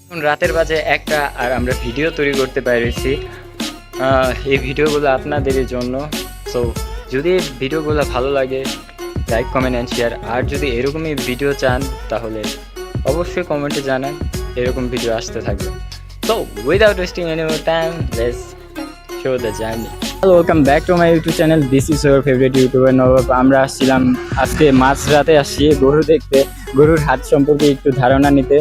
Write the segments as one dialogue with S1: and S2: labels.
S1: এখন রাতের বাজে 1টা আর আমরা ভিডিও তৈরি করতে পেরেছি। এই ভিডিওগুলো আপনাদের জন্য। সো যদি ভিডিওগুলো ভালো লাগে লাইক কমেন্ট অ্যান্ড শেয়ার, আর যদি এরকমই ভিডিও চান তাহলে অবশ্যই কমেন্টে জানান, এরকম ভিডিও আসতে থাকবে। So without wasting any more time, let's show the journey. Hello, welcome back to my YouTube channel. This is your favourite YouTuber Nawab. আমরা আসছিলাম আজকে মাঝরাতে আসছি গরু দেখতে, গরুর হাট সম্পর্কে একটু ধারণা নিতে।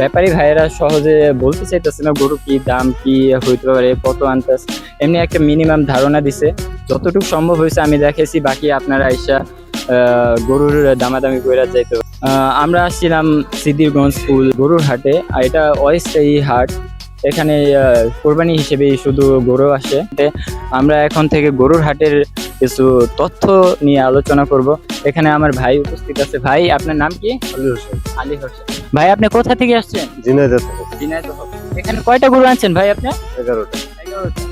S1: ব্যাপারী ভাইয়েরা সহজে বলতে চাইতেছে না গরু কি দাম কি হইতে পারে, কত আনতাস, এমনি একটা মিনিমাম ধারণা দিছে। যতটুকু সম্ভব হয়েছে আমি দেখেছি, বাকি আপনারা আইসা গরুর দামাদামি করে যাইতে। আমরা আসছিলাম সিদ্ধিরগঞ্জ ফুল গরুর হাটে, আর এটা অস্থায়ী হাট। এখানে কোরবানি হিসেবে শুধু গরু আসে। আমরা এখন থেকে গরুর হাটের কিছু তথ্য নিয়ে আলোচনা করব। এখানে আমার ভাই উপস্থিত আছে। ভাই, আপনার নাম কি?
S2: আলী হোসেন।
S1: আলী হোসেন। ভাই, আপনি কোথা থেকে আসছেন?
S2: ঝিনাইদহ থেকে।
S1: ঝিনাইদহ। এখানে কয়টা গরু আনছেন ভাই আপনি?
S2: 11টা।
S1: 11টা।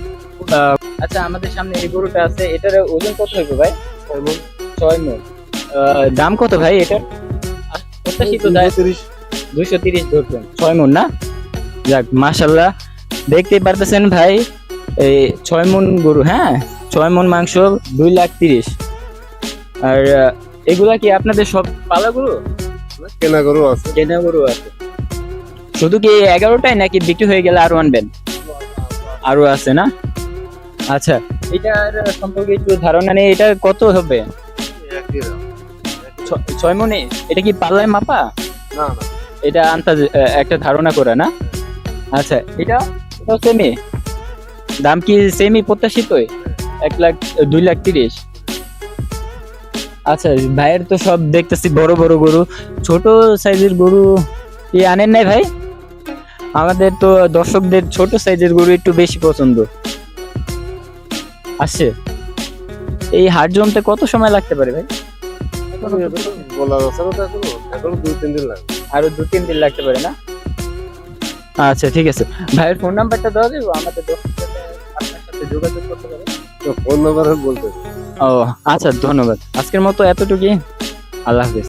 S1: আচ্ছা, আমাদের সামনে এই গরুটা আছে, এটার ওজন কত হবে ভাই? 6 মণ। দাম কত ভাই এটার? প্রত্যাশিত দাম 230 ধরছেন। 6 মণ না? যাক, মাশাআল্লাহ। দেখতেই পারতেছেন ভাই, এই 6 মণ গরু। হ্যাঁ, 6 মণ মাংস, 2,30,000। আর এগুলা কি আপনাদের সব পালা গরু?
S2: কেনা গরু আছে।
S1: কেনা গরু আছে। শুধু কি 11টাই নাকি বিক্রি হয়ে গেলে আরো আনবেন? আরো আছে না? আচ্ছা, এটার সম্পর্কে একটু ধারণা নেই, এটা কত হবে? 6 মণে? এটা কি পাল্লায় মাপা?
S2: না না,
S1: এটা আন্দাজ একটা ধারণা করে না? আচ্ছা, এটাও সেমি দাম কি? সেমি প্রত্যাশিতই 2,30,000। আচ্ছা, ভাইয়ের তো সব দেখতেছি বড় বড় গরু, ছোট সাইজের গরু কি আনেন নাই ভাই? আমাদের তো দর্শকদের ছোট সাইজের গরু একটু বেশি পছন্দ আসে। এই হাট জমতে কত সময় লাগতে পারে ভাই?
S2: বলার আছে না, এখনো 2-3 দিন লাগবে।
S1: আরো 2-3 দিন লাগতে পারে না? আচ্ছা, ঠিক আছে। ভাইয়ের ফোন নাম্বারটা দেওয়া যাবে, আমাদের দর্শকদের আপনার সাথে যোগাযোগ করতে পারে।
S2: তো ফোন নাম্বার বলতে।
S1: ও আচ্ছা, ধন্যবাদ। আজকের মতো এতটুকুই। আল্লাহ হাফেজ।